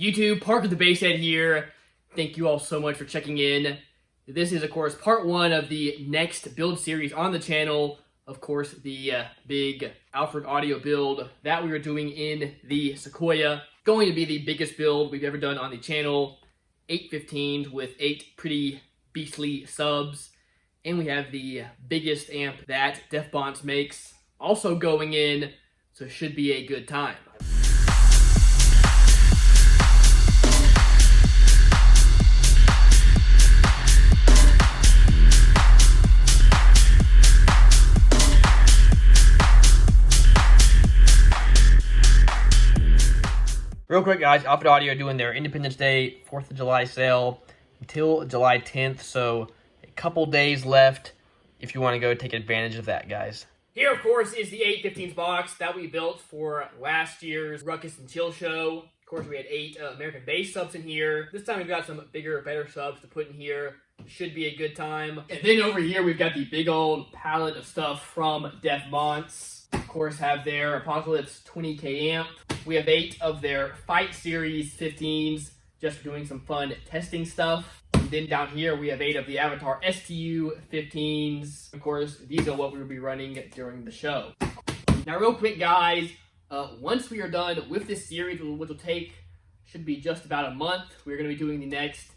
YouTube, Parker the Basehead here. Thank you all so much for checking in. This is, of course, part one of the next build series on the channel. Of course, the big Alphard audio build that we were doing in the Sequoia. Going to be the biggest build we've ever done on the channel. 815s with 8 pretty beastly subs. And we have the biggest amp that DefBonts makes also going in, so it should be a good time. Real quick, guys, Alphard Audio doing their Independence Day 4th of July sale until July 10th, so a couple days left if you want to go take advantage of that, guys. Here, of course, is the 815s box that we built for last year's Ruckus and Chill show. Of course, we had 8 American bass subs in here. This time we've got some bigger, better subs to put in here. Should be a good time. And then over here, we've got the big old palette of stuff from DefBonts. Of course, have their Apocalypse 20K amp. We have 8 of their Fight Series 15s, just for doing some fun testing stuff. And then down here, we have 8 of the AVATAR STU 15s. Of course, these are what we will be running during the show. Now, real quick, guys, once we are done with this series, which will take, should be just about a month, we're going to be doing the next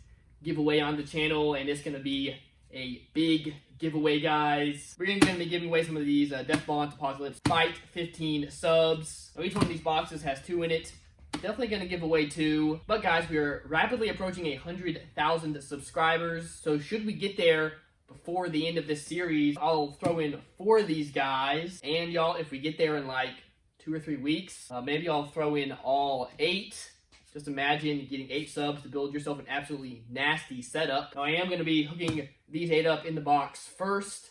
giveaway on the channel, and it's going to be a big giveaway, guys. We're going to be giving away some of these DefBonts Apocalypse Fight 15 subs. Now, each one of these boxes has 2 in it. Definitely going to give away 2. But guys, we are rapidly approaching 100,000 subscribers. So should we get there before the end of this series, I'll throw in 4 of these guys. And y'all, if we get there in like 2 or 3 weeks, maybe I'll throw in all 8. Just imagine getting 8 subs to build yourself an absolutely nasty setup. Now, I am going to be hooking these 8 up in the box first,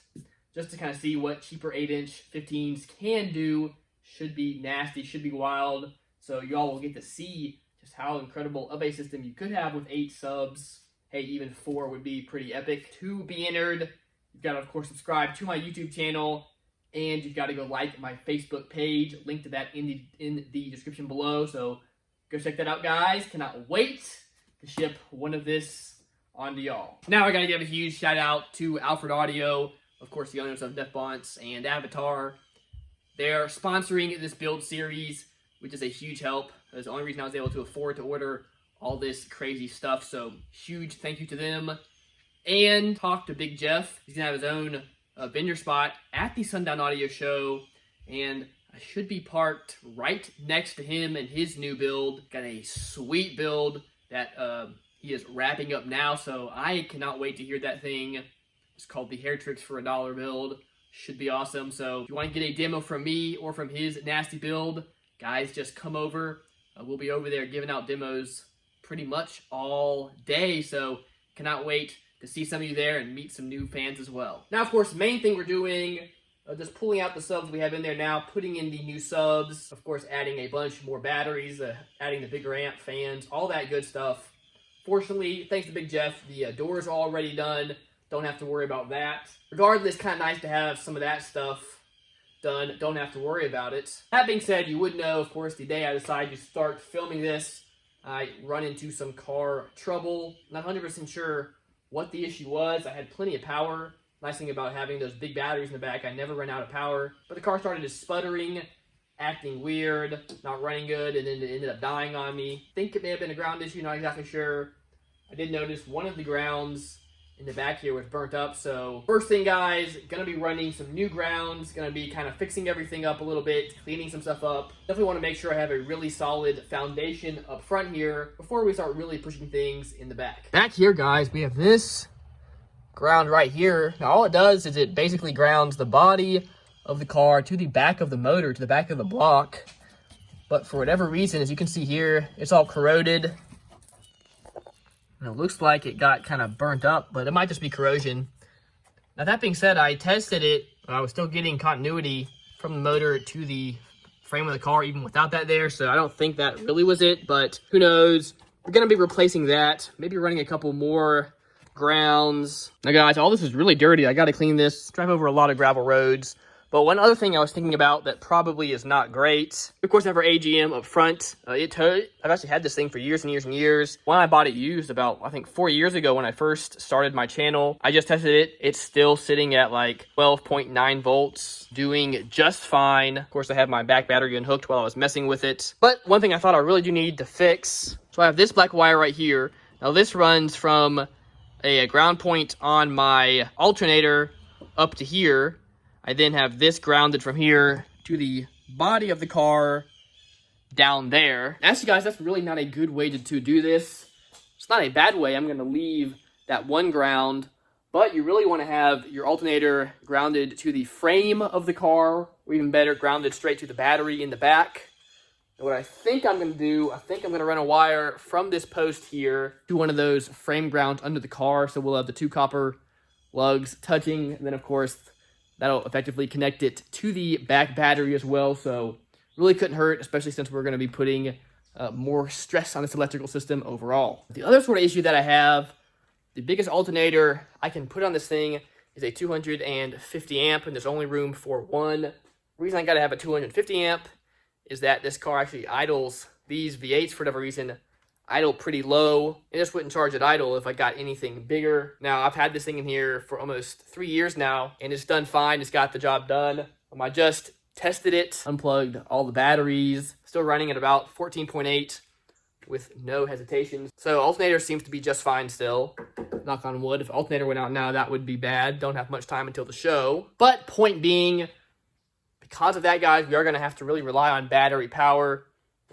just to kind of see what cheaper 8-inch 15s can do. Should be nasty, should be wild. So y'all will get to see just how incredible of a system you could have with 8 subs. Hey, even 4 would be pretty epic. To be entered, you've got to, of course, subscribe to my YouTube channel, and you've got to go like my Facebook page. Link to that in the description below. So go check that out, guys. Cannot wait to ship one of this onto y'all. Now I gotta give a huge shout out to Alphard Audio, of course, the owners of DefBonts and AVATAR. They're sponsoring this build series, which is a huge help. That's the only reason I was able to afford to order all this crazy stuff. So huge thank you to them. And talk to Big Jeff. He's gonna have his own vendor spot at the Sundown Audio show, and I should be parked right next to him and his new build. Got a sweet build that he is wrapping up now, so I cannot wait to hear that thing. It's called the Hair Tricks for $1 build. Should be awesome. So if you want to get a demo from me or from his nasty build, guys, just come over. We'll be over there giving out demos pretty much all day, so cannot wait to see some of you there and meet some new fans as well. Now, of course, the main thing we're doing, just pulling out the subs we have in there now, putting in the new subs, of course, adding a bunch more batteries, adding the bigger amp, fans, all that good stuff. Fortunately, thanks to Big Jeff, the doors are already done. Don't have to worry about that. Regardless, kind of nice to have some of that stuff done. Don't have to worry about it. That being said, you would know, of course, the day I decide to start filming this, I run into some car trouble. Not 100% sure what the issue was. I had plenty of power. Nice thing about having those big batteries in the back, I never ran out of power. But the car started just sputtering, acting weird, not running good, and then it ended up dying on me. Think it may have been a ground issue, not exactly sure. I did notice one of the grounds in the back here was burnt up. So first thing, guys, gonna be running some new grounds, gonna be kind of fixing everything up a little bit, cleaning some stuff up. Definitely want to make sure I have a really solid foundation up front here before we start really pushing things in the back. Back here, guys, we have this ground right here. Now all it does is it basically grounds the body of the car to the back of the motor, to the back of the block. But for whatever reason, as you can see here, it's all corroded. And it looks like it got kind of burnt up, but it might just be corrosion. Now that being said, I tested it. I was still getting continuity from the motor to the frame of the car even without that there, so I don't think that really was it, but who knows. We're going to be replacing that, maybe running a couple more grounds. Now guys, all this is really dirty. I got to clean this. Drive over a lot of gravel roads. But one other thing I was thinking about that probably is not great, of course, I have our AGM up front. I've actually had this thing for years and years and years. When I bought it used about, I think 4 years ago when I first started my channel, I just tested it. It's still sitting at like 12.9 volts, doing just fine. Of course, I have my back battery unhooked while I was messing with it. But one thing I thought I really do need to fix, so I have this black wire right here. Now this runs from a ground point on my alternator up to here. I then have this grounded from here to the body of the car down there. Actually, guys, that's really not a good way to do this. It's not a bad way. I'm going to leave that one ground, but you really want to have your alternator grounded to the frame of the car, or even better, grounded straight to the battery in the back. And what I think I'm going to do, I think I'm going to run a wire from this post here to one of those frame grounds under the car, so we'll have the two copper lugs touching, and then, of course, that'll effectively connect it to the back battery as well, so really couldn't hurt, especially since we're going to be putting more stress on this electrical system overall. The other sort of issue that I have, the biggest alternator I can put on this thing is a 250 amp, and there's only room for one. The reason I got to have a 250 amp is that this car actually idles, these V8s for whatever reason, idle pretty low. It just wouldn't charge at idle if I got anything bigger. Now, I've had this thing in here for almost 3 years now, and it's done fine. It's got the job done. I just tested it, unplugged all the batteries, still running at about 14.8 with no hesitations. So alternator seems to be just fine still. Knock on wood. If alternator went out now, that would be bad. Don't have much time until the show. But point being, because of that, guys, we are going to have to really rely on battery power.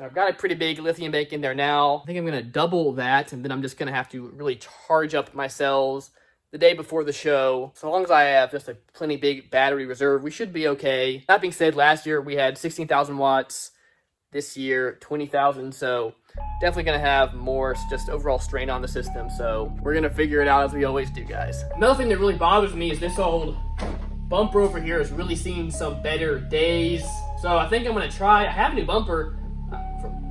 I've got a pretty big lithium bank in there now. I think I'm going to double that, and then I'm just going to have to really charge up my cells the day before the show. So long as I have just a plenty big battery reserve, we should be okay. That being said, last year we had 16,000 watts. This year, 20,000. So definitely going to have more just overall strain on the system. So we're going to figure it out as we always do, guys. Another thing that really bothers me is this old bumper over here has really seen some better days. So I think I'm going to try. I have a new bumper.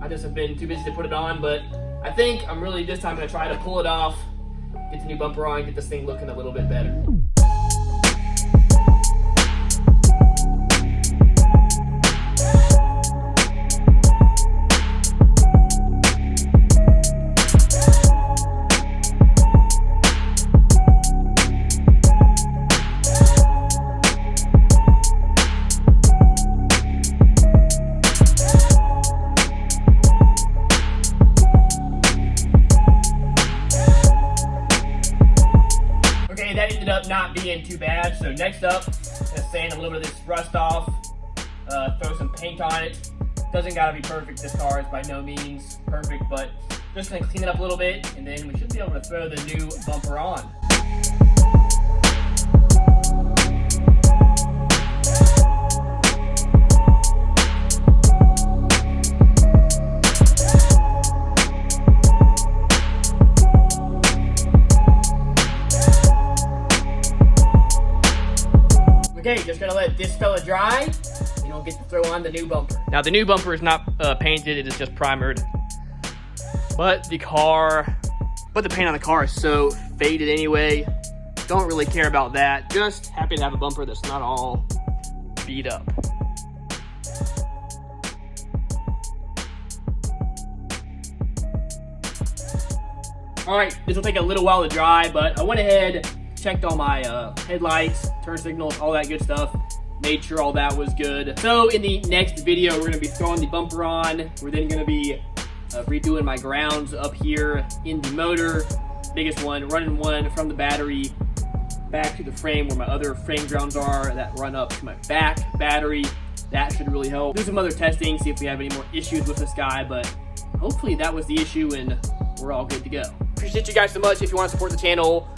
I just have been too busy to put it on, but I think I'm really this time going to try to pull it off, get the new bumper on, get this thing looking a little bit better. That ended up not being too bad. So next up, just sand a little bit of this rust off, throw some paint on it. Doesn't gotta be perfect. This car is by no means perfect, but just gonna clean it up a little bit, and then we should be able to throw the new bumper on. Okay, just gonna let this fella dry, and we'll get to throw on the new bumper. Now the new bumper is not painted, it is just primered. But the paint on the car is so faded anyway. Don't really care about that. Just happy to have a bumper that's not all beat up. All right, this will take a little while to dry, but I went ahead, checked all my headlights, turn signals, all that good stuff. Made sure all that was good. So in the next video, we're gonna be throwing the bumper on. We're then gonna be redoing my grounds up here in the motor. Biggest one, running one from the battery back to the frame where my other frame grounds are that run up to my back battery. That should really help. Do some other testing, see if we have any more issues with this guy, but hopefully that was the issue and we're all good to go. Appreciate you guys so much. If you want to support the channel,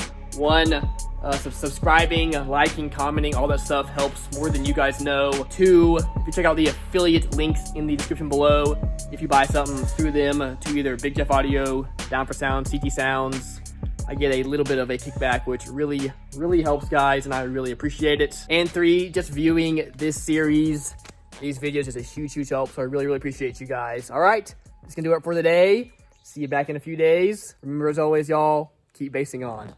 subscribing, liking, commenting, all that stuff helps more than you guys know. 2, if you check out the affiliate links in the description below, if you buy something through them to either Big Jeff Audio, Down for Sound, CT Sounds, I get a little bit of a kickback, which really, really helps, guys, and I really appreciate it. And 3, just viewing this series, these videos is a huge, huge help, so I really, really appreciate you guys. All right, that's gonna do it for the day. See you back in a few days. Remember, as always, y'all, keep basing on.